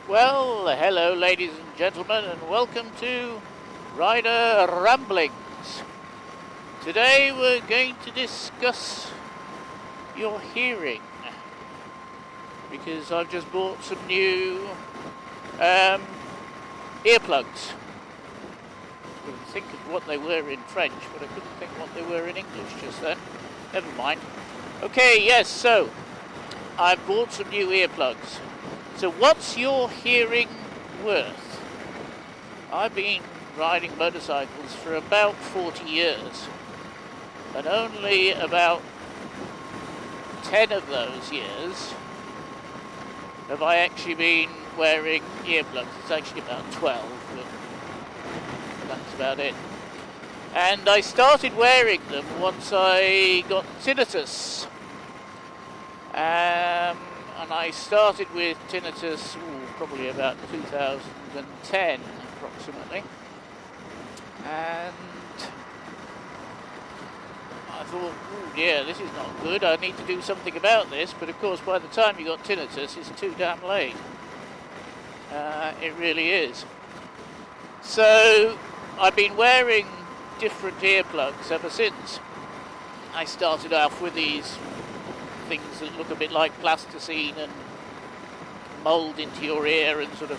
Well, hello ladies and gentlemen, and welcome to Rider Ramblings. Today we're going to discuss your hearing, because I've just bought some new earplugs. I couldn't think of what they were in French, but I couldn't think what they were in English just then. Never mind. Okay, yes, so I've bought some new earplugs. So what's your hearing worth? I've been riding motorcycles for about 40 years, and only about 10 of those years have I actually been wearing earplugs. It's actually about 12, but that's about it. And I started wearing them once I got tinnitus. And I started with tinnitus probably about 2010 approximately, and I thought, yeah, this is not good, I need to do something about this. But of course, by the time you got tinnitus, it's too damn late. It really is. So I've been wearing different earplugs ever since. I started off with these things that look a bit like plasticine and mould into your ear and sort of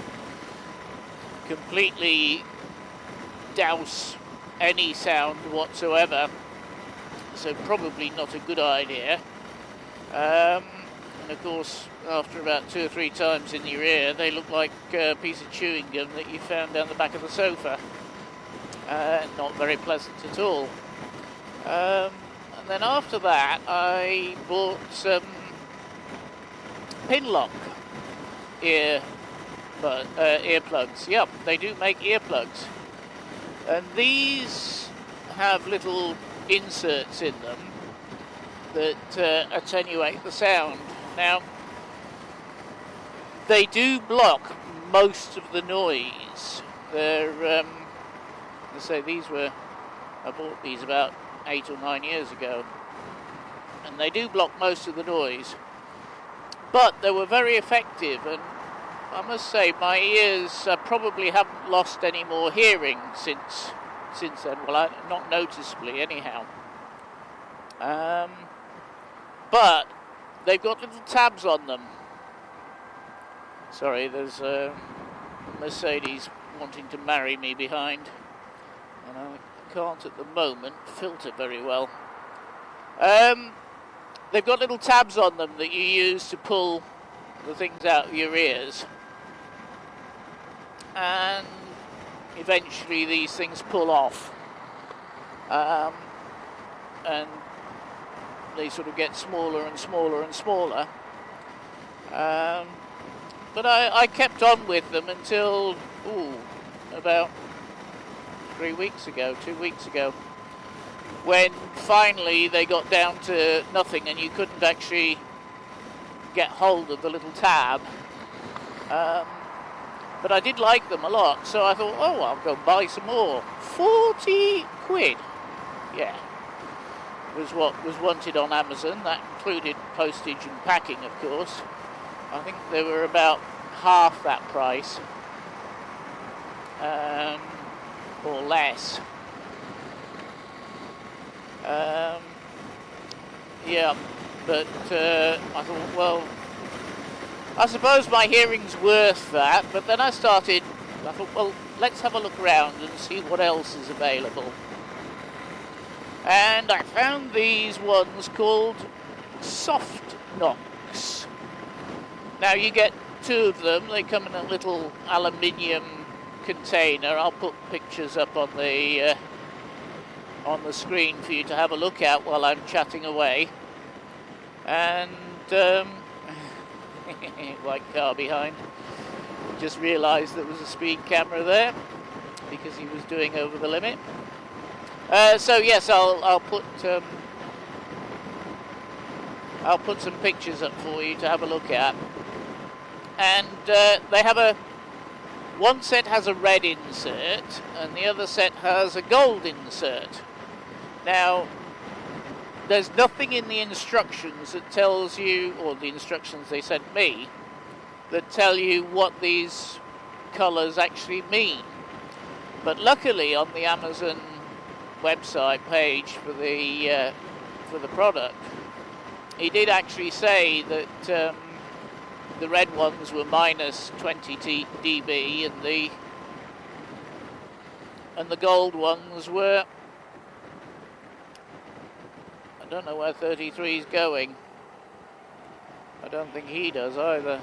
completely douse any sound whatsoever, so probably not a good idea. And of course, after about 2 or 3 times in your ear, they look like a piece of chewing gum that you found down the back of the sofa. Not very pleasant at all. And then after that, I bought some Pillion earplugs. Yep, they do make earplugs. And these have little inserts in them that attenuate the sound. Now, they do block most of the noise. They're, let's say I bought these about 8 or 9 years ago, and they do block most of the noise, but they were very effective. And I must say, my ears probably haven't lost any more hearing since then. Well, not noticeably anyhow. But they've got little tabs on them. Sorry, there's a Mercedes wanting to marry me behind, and I can't at the moment filter very well. They've got little tabs on them that you use to pull the things out of your ears, and eventually these things pull off, and they sort of get smaller and smaller and smaller. But I kept on with them until about 2 weeks ago, when finally they got down to nothing and you couldn't actually get hold of the little tab. But I did like them a lot, so I thought, I'll go buy some more. 40 quid, yeah, was what was wanted on Amazon. That included postage and packing, of course. I think they were about half that price, or less. Yeah, but I thought, well, I suppose my hearing's worth that. But then I thought, well, let's have a look around and see what else is available. And I found these ones called Softvox. Now, you get 2 of them. They come in a little aluminium container. I'll put pictures up on the screen for you to have a look at while I'm chatting away. And white car behind. Just realised there was a speed camera there because he was doing over the limit. So yes, I'll put some pictures up for you to have a look at. And they have one set has a red insert and the other set has a gold insert. Now, there's nothing in the instructions that tells you, or the instructions they sent me, that tell you what these colours actually mean. But luckily on the Amazon website page for the product, he did actually say that the red ones were minus 20 dB and the gold ones were, I don't know where 33 is going. I don't think he does either.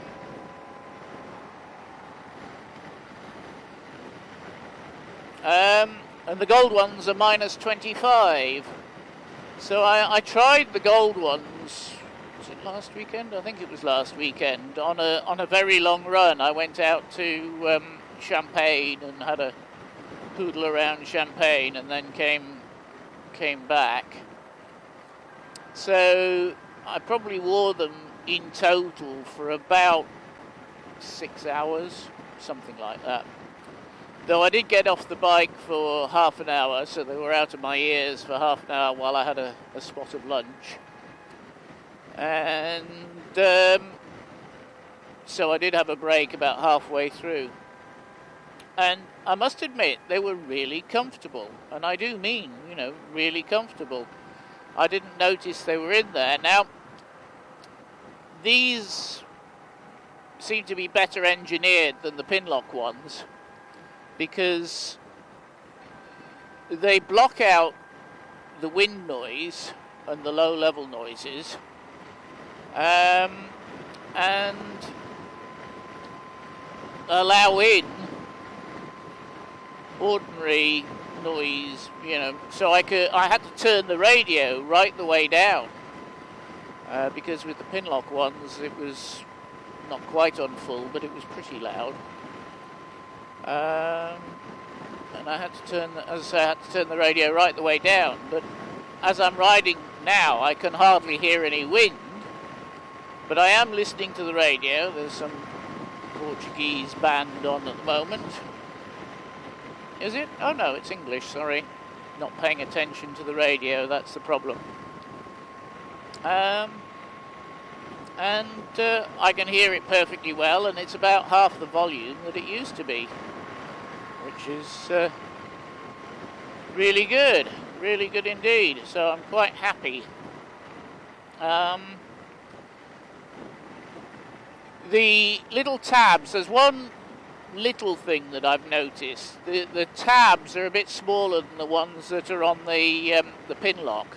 And the gold ones are minus 25. So I tried the gold ones, was it last weekend? I think it was last weekend, on a very long run. I went out to Champagne and had a poodle around Champagne and then came back. So I probably wore them in total for about 6 hours, something like that. Though I did get off the bike for half an hour, so they were out of my ears for half an hour while I had a spot of lunch. And so I did have a break about halfway through. And I must admit, they were really comfortable. And I do mean, you know, really comfortable. I didn't notice they were in there. Now, these seem to be better engineered than the Pinlock ones, because they block out the wind noise and the low level noises, and allow in ordinary noise, you know. So I had to turn the radio right the way down, because with the Pinlock ones it was not quite on full, but it was pretty loud. And I had to turn, as I say, I had to turn the radio right the way down. But as I'm riding now, I can hardly hear any wind. But I am listening to the radio. There's some Portuguese band on at the moment. Is it? Oh no, it's English. Sorry, not paying attention to the radio. That's the problem. And I can hear it perfectly well, and it's about half the volume that it used to be, which is really good indeed. So I'm quite happy. The little tabs, there's one little thing that I've noticed. The tabs are a bit smaller than the ones that are on the Pinlock,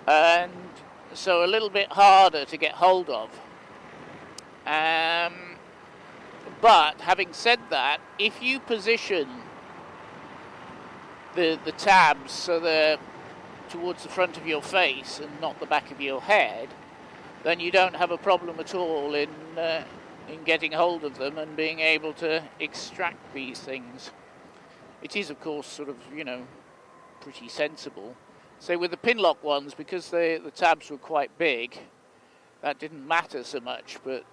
and so a little bit harder to get hold of. But having said that, if you position the tabs so they're towards the front of your face and not the back of your head, then you don't have a problem at all in getting hold of them and being able to extract these things. It is, of course, sort of, you know, pretty sensible. So with the Pinlock ones, because the tabs were quite big, that didn't matter so much. But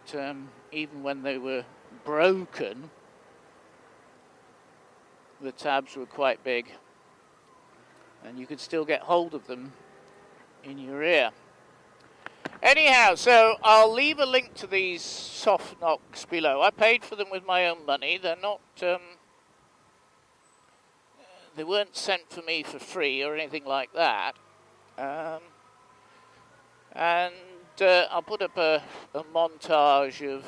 even when they were broken, the tabs were quite big, and you could still get hold of them in your ear. Anyhow, so I'll leave a link to these Softvox below. I paid for them with my own money. They're not... they weren't sent for me for free or anything like that. And I'll put up a montage of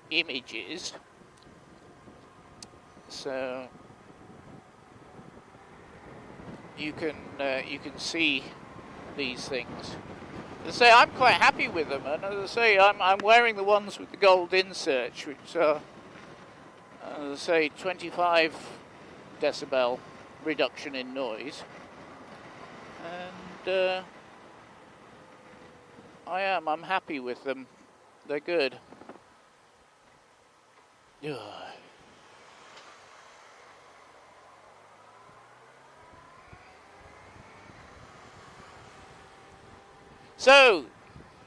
images. So you can see these things. As I say, I'm quite happy with them, and as I say, I'm wearing the ones with the gold inserts, which are, as I say, 25 decibel reduction in noise, and I'm happy with them. They're good. Ugh. So,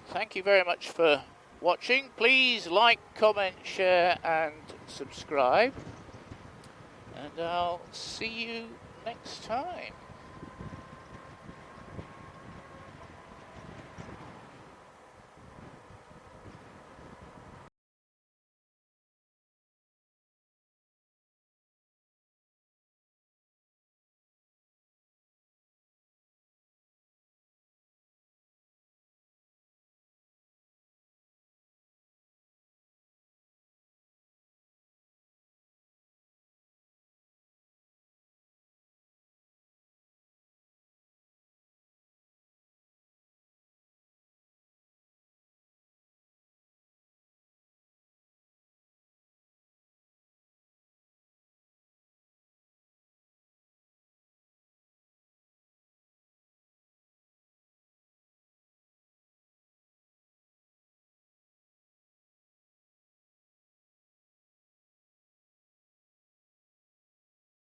thank you very much for watching. Please like, comment, share and subscribe. And I'll see you next time.